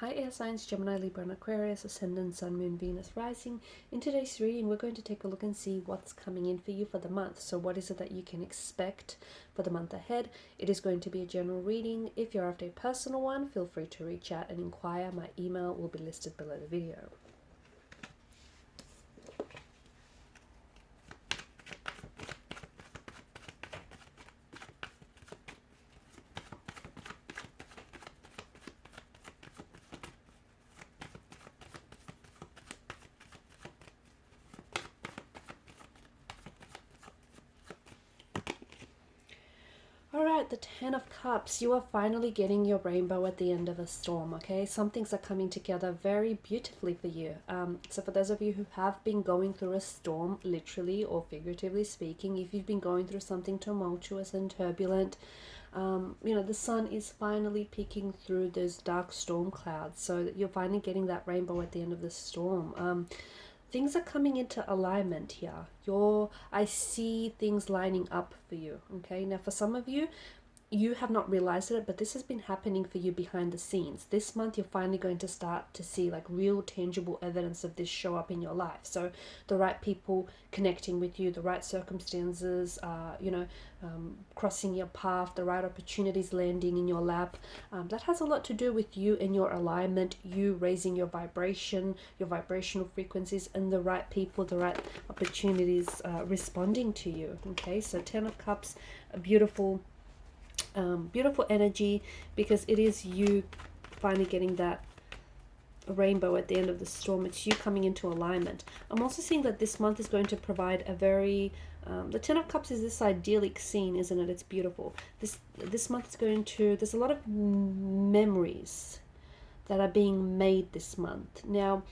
Hi air signs, Gemini, Libra and Aquarius, Ascendant, Sun, Moon, Venus, Rising. In today's reading, we're going to take a look and see what's coming in for you for the month. So what is it that you can expect for the month ahead? It is going to be a general reading. If you're after a personal one, feel free to reach out and inquire. My email will be listed below the video. Alright, the Ten of Cups. You are finally getting your rainbow at the end of a storm, okay? Some things are coming together very beautifully for you. So for those of you who have been going through a storm, literally or figuratively speaking, if you've been going through something tumultuous and turbulent, the sun is finally peeking through those dark storm clouds, so that you're finally getting that rainbow at the end of the storm. Things are coming into alignment here. I see things lining up for you. Okay, now for some of you, you have not realized it, but this has been happening for you behind the scenes. This month you're finally going to start to see like real tangible evidence of this show up in your life. So the right people connecting with you, the right circumstances, crossing your path, the right opportunities landing in your lap. That has a lot to do with you and your alignment, you raising your vibration, your vibrational frequencies, and the right people, the right opportunities responding to you. Okay, so Ten of Cups, a beautiful energy, because it is you finally getting that rainbow at the end of the storm. It's you coming into alignment. I'm also seeing that this month is going to provide a very the Ten of Cups is this idyllic scene, isn't it? It's beautiful. This month is going to, there's a lot of memories that are being made this month. Now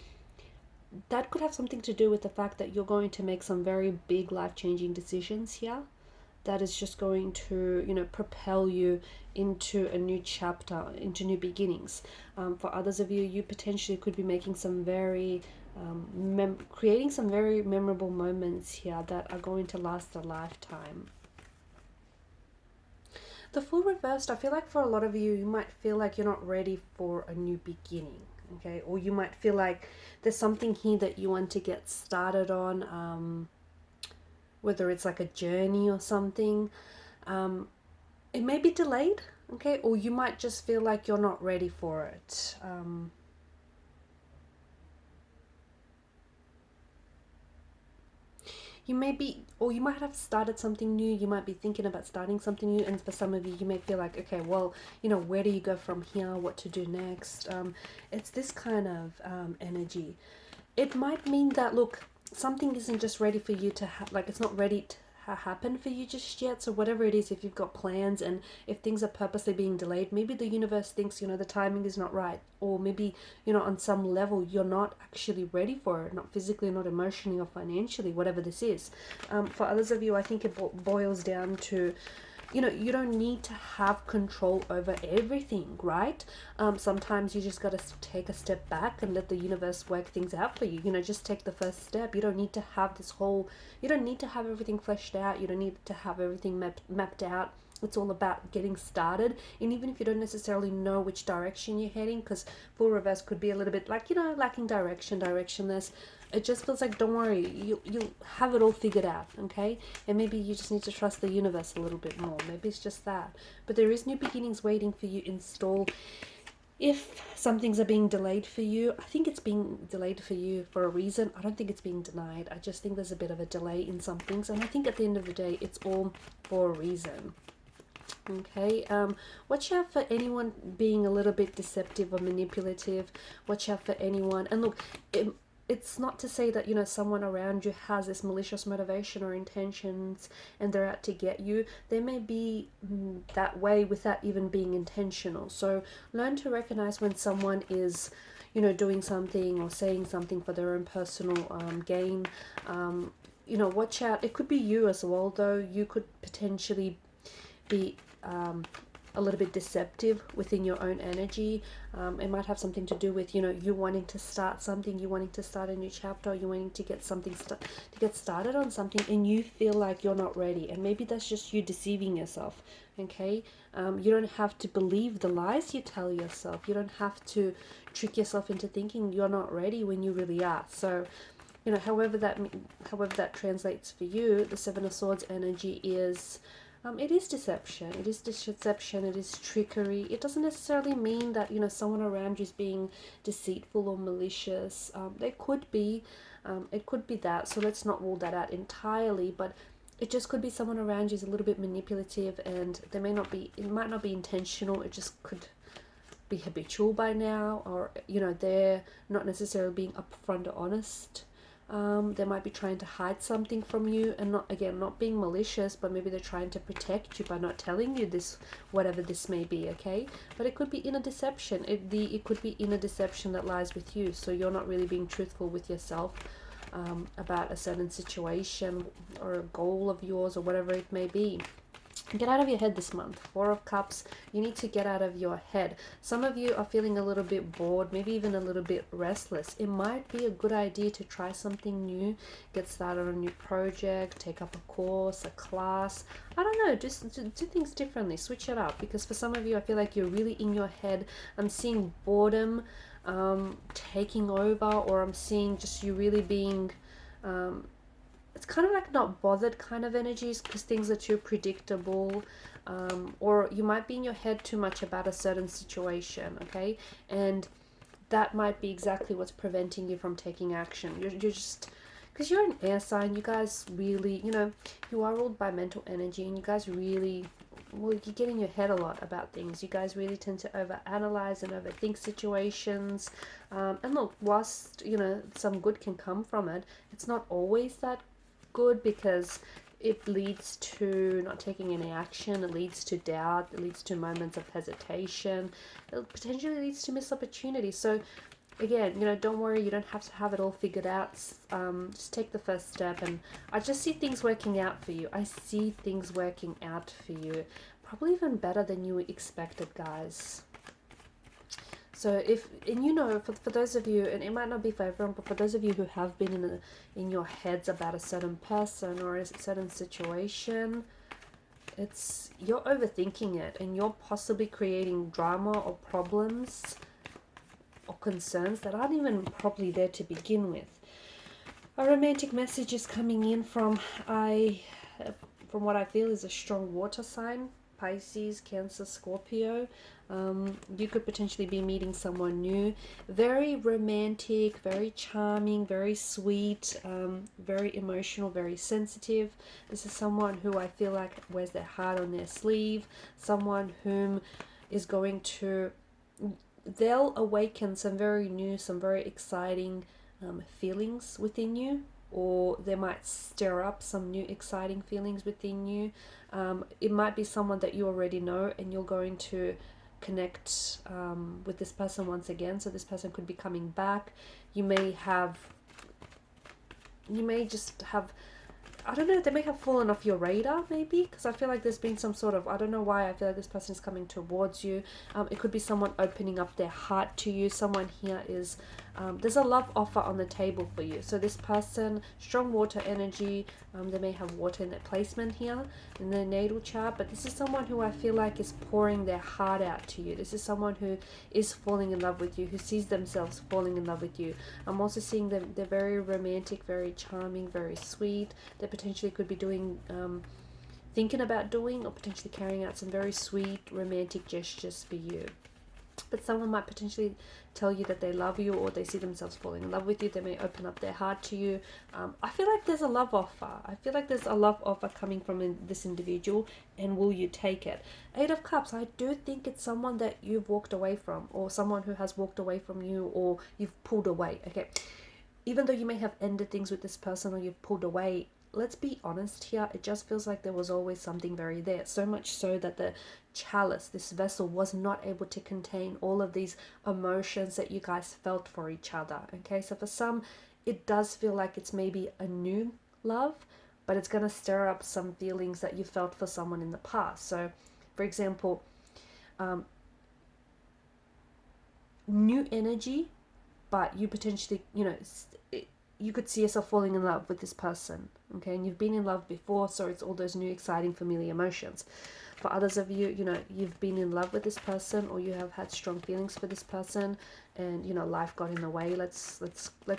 that could have something to do with the fact that you're going to make some very big life-changing decisions here. That is just going to, propel you into a new chapter, into new beginnings. For others of you, you potentially could be making some very, creating some very memorable moments here that are going to last a lifetime. The Fool reversed, I feel like for a lot of you, you might feel like you're not ready for a new beginning, okay? Or you might feel like there's something here that you want to get started on, whether it's like a journey or something. It may be delayed, okay? Or you might just feel like you're not ready for it. You might have started something new. You might be thinking about starting something new, and for some of you, you may feel like, okay, well, where do you go from here? What to do next? It's this kind of energy. It might mean that, look, something isn't just ready for you to it's not ready to happen for you just yet. So whatever it is, if you've got plans and if things are purposely being delayed, maybe the universe thinks the timing is not right, or maybe on some level you're not actually ready for it, not physically, not emotionally or financially, whatever this is. For others of you, I think it boils down to you don't need to have control over everything, right? Sometimes you just got to take a step back and let the universe work things out for you. Just take the first step. You don't need to have you don't need to have everything fleshed out. You don't need to have everything mapped out. It's all about getting started. And even if you don't necessarily know which direction you're heading, because Full Reverse could be a little bit like, lacking directionless. It just feels like, don't worry, you'll have it all figured out, okay? And maybe you just need to trust the universe a little bit more. Maybe it's just that. But there is new beginnings waiting for you in store. If some things are being delayed for you, I think it's being delayed for you for a reason. I don't think it's being denied. I just think there's a bit of a delay in some things. And I think at the end of the day, it's all for a reason. Okay, watch out for anyone being a little bit deceptive or manipulative. Watch out for anyone. And look, it's not to say that someone around you has this malicious motivation or intentions and they're out to get you. They may be that way without even being intentional. So learn to recognize when someone is doing something or saying something for their own personal gain. Watch out. It could be you as well, though. You could potentially be a little bit deceptive within your own energy. It might have something to do with, you know, you wanting to start something, you wanting to start a new chapter, you wanting to get something to get started on something, and you feel like you're not ready. And maybe that's just you deceiving yourself. Okay, you don't have to believe the lies you tell yourself. You don't have to trick yourself into thinking you're not ready when you really are. So, you know, however that translates for you, the Seven of Swords energy is, it is deception. It is deception. It is trickery. It doesn't necessarily mean that, you know, someone around you is being deceitful or malicious. They could be. It could be that. So let's not rule that out entirely. But it just could be someone around you is a little bit manipulative, and they may not be. It might not be intentional. It just could be habitual by now, or, you know, they're not necessarily being upfront or honest. They might be trying to hide something from you, and not being malicious, but maybe they're trying to protect you by not telling you this, whatever this may be, okay? But it could be inner deception. It could be inner deception that lies with you, so you're not really being truthful with yourself about a certain situation or a goal of yours or whatever it may be. Get out of your head this month. Four of Cups. You need to get out of your head. Some of you are feeling a little bit bored, maybe even a little bit restless. It might be a good idea to try something new, get started on a new project, take up a course, a class. I don't know, just do things differently. Switch it up, because for some of you, I feel like you're really in your head. I'm seeing boredom taking over, or I'm seeing just you really being... it's kind of like not bothered kind of energies, because things are too predictable, or you might be in your head too much about a certain situation, okay? And that might be exactly what's preventing you from taking action. You're just, because you're an air sign, you guys really, you know, you are ruled by mental energy, and you guys really, well, you get in your head a lot about things. You guys really tend to overanalyze and overthink situations. And look, whilst, you know, some good can come from it, it's not always that good, because it leads to not taking any action. It leads to doubt. It leads to moments of hesitation. It potentially leads to missed opportunities. So again, you know, don't worry, you don't have to have it all figured out. Just take the first step, and I just see things working out for you. I see things working out for you, probably even better than you expected, guys. So and you know, for those of you, and it might not be for everyone, but for those of you who have been in your heads about a certain person or a certain situation, you're overthinking it, and you're possibly creating drama or problems or concerns that aren't even probably there to begin with. A romantic message is coming in from what I feel is a strong water sign. Pisces, Cancer, Scorpio. You could potentially be meeting someone new. Very romantic, very charming, very sweet, very emotional, very sensitive. This is someone who I feel like wears their heart on their sleeve. Someone whom is going to... they'll awaken some very new, some very exciting feelings within you, or they might stir up some new exciting feelings within you. It might be someone that you already know, and you're going to connect with this person once again. So this person could be coming back. You may just have, I don't know, they may have fallen off your radar, maybe, because I feel like there's been some sort of, I don't know why, I feel like this person is coming towards you. It could be someone opening up their heart to you. Someone here is, there's a love offer on the table for you. So this person, strong water energy, they may have water in their placement here in their natal chart, but this is someone who I feel like is pouring their heart out to you. This is someone who is falling in love with you, who sees themselves falling in love with you. I'm also seeing them, they're very romantic, very charming, very sweet. They potentially could be doing, thinking about doing, or potentially carrying out some very sweet romantic gestures for you. But someone might potentially tell you that they love you, or they see themselves falling in love with you. They may open up their heart to you. I feel like there's a love offer. I feel like there's a love offer coming from this individual, and will you take it? 8 of Cups, I do think it's someone that you've walked away from, or someone who has walked away from you, or you've pulled away. Okay, even though you may have ended things with this person, or you've pulled away, let's be honest here, it just feels like there was always something very there. So much so that the chalice, this vessel, was not able to contain all of these emotions that you guys felt for each other. Okay, so for some, it does feel like it's maybe a new love, but it's going to stir up some feelings that you felt for someone in the past. So, for example, new energy, but you potentially, you could see yourself falling in love with this person, okay? And you've been in love before, so it's all those new, exciting, familiar emotions. For others of you, you've been in love with this person, or you have had strong feelings for this person, and life got in the way. Let's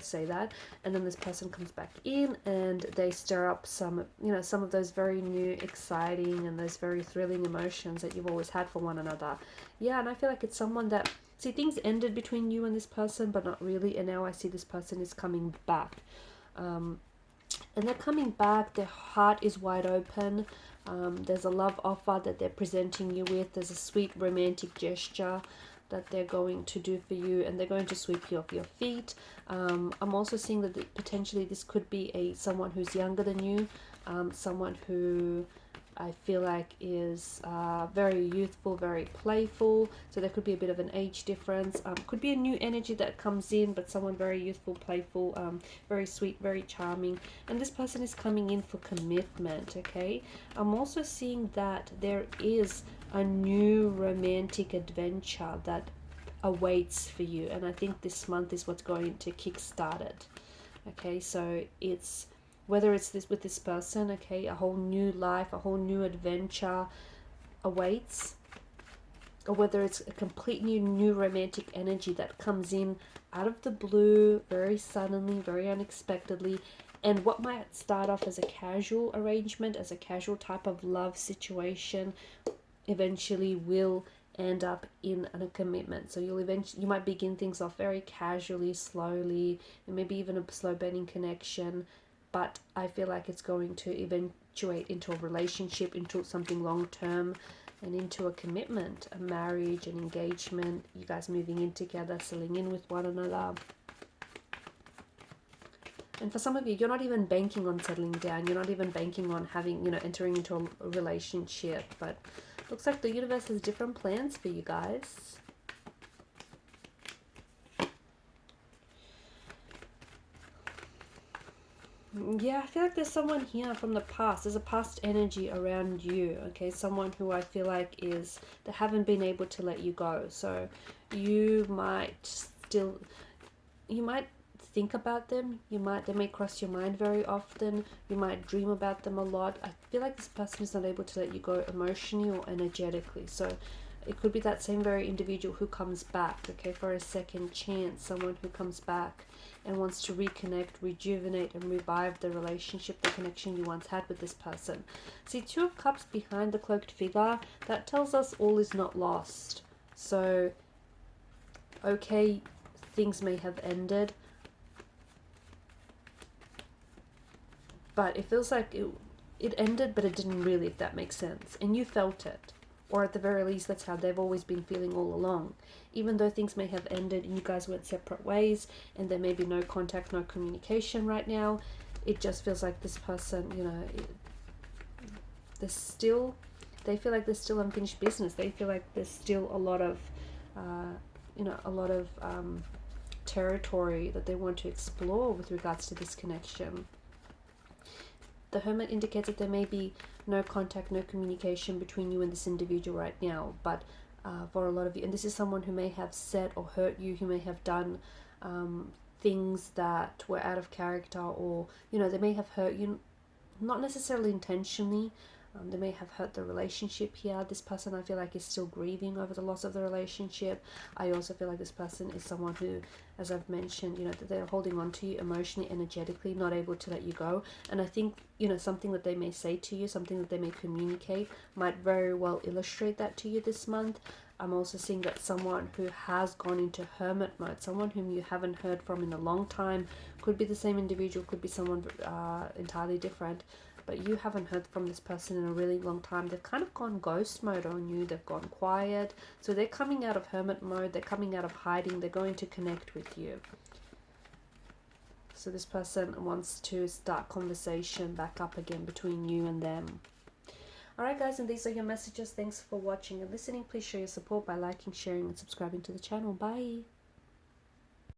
say that, and then this person comes back in, and they stir up some of those very new, exciting, and those very thrilling emotions that you've always had for one another. Yeah, and I feel like it's someone that, see, things ended between you and this person, but not really, and now I see this person is coming back. And they're coming back, their heart is wide open. There's a love offer that they're presenting you with. There's a sweet romantic gesture that they're going to do for you, and they're going to sweep you off your feet. I'm also seeing that potentially this could be someone who's younger than you, someone who I feel like is very youthful, very playful. So there could be a bit of an age difference. Could be a new energy that comes in, but someone very youthful, playful, very sweet, very charming. And this person is coming in for commitment, okay? I'm also seeing that there is a new romantic adventure that awaits for you. And I think this month is what's going to kickstart it. Okay, so it's whether it's this with this person, okay, a whole new life, a whole new adventure awaits, or whether it's a completely new romantic energy that comes in out of the blue, very suddenly, very unexpectedly, and what might start off as a casual arrangement, as a casual type of love situation, eventually will end up in a commitment. So you might begin things off very casually, slowly, and maybe even a slow burning connection, but I feel like it's going to eventuate into a relationship, into something long term, and into a commitment, a marriage, an engagement, you guys moving in together, settling in with one another. And for some of you, you're not even banking on settling down. You're not even banking on having, entering into a relationship. But looks like the universe has different plans for you guys. Yeah, I feel like there's someone here from the past. There's a past energy around you, okay? Someone who I feel like they haven't been able to let you go. So you might think about them. They may cross your mind very often. You might dream about them a lot. I feel like this person is not able to let you go emotionally or energetically. So it could be that same very individual who comes back, okay, for a second chance. Someone who comes back and wants to reconnect, rejuvenate, and revive the relationship, the connection you once had with this person. See, 2 of Cups behind the cloaked figure, that tells us all is not lost. So, okay, things may have ended, but it feels like it ended, but it didn't really, if that makes sense. And you felt it. Or at the very least, that's how they've always been feeling all along. Even though things may have ended and you guys went separate ways and there may be no contact, no communication right now, it just feels like this person, they feel like there's still unfinished business. They feel like there's still a lot of, territory that they want to explore with regards to this connection. The Hermit indicates that there may be no contact, no communication between you and this individual right now, but for a lot of you, and this is someone who may have said or hurt you, who may have done things that were out of character, or they may have hurt you, not necessarily intentionally. They may have hurt the relationship here. This person, I feel like, is still grieving over the loss of the relationship. I also feel like this person is someone who, as I've mentioned, that they're holding on to you emotionally, energetically, not able to let you go. And I think, something that they may say to you, something that they may communicate might very well illustrate that to you this month. I'm also seeing that someone who has gone into hermit mode, someone whom you haven't heard from in a long time, could be the same individual, could be someone entirely different, but you haven't heard from this person in a really long time. They've kind of gone ghost mode on you. They've gone quiet. So they're coming out of hermit mode. They're coming out of hiding. They're going to connect with you. So this person wants to start conversation back up again between you and them. Alright guys, and these are your messages. Thanks for watching and listening. Please show your support by liking, sharing, and subscribing to the channel. Bye.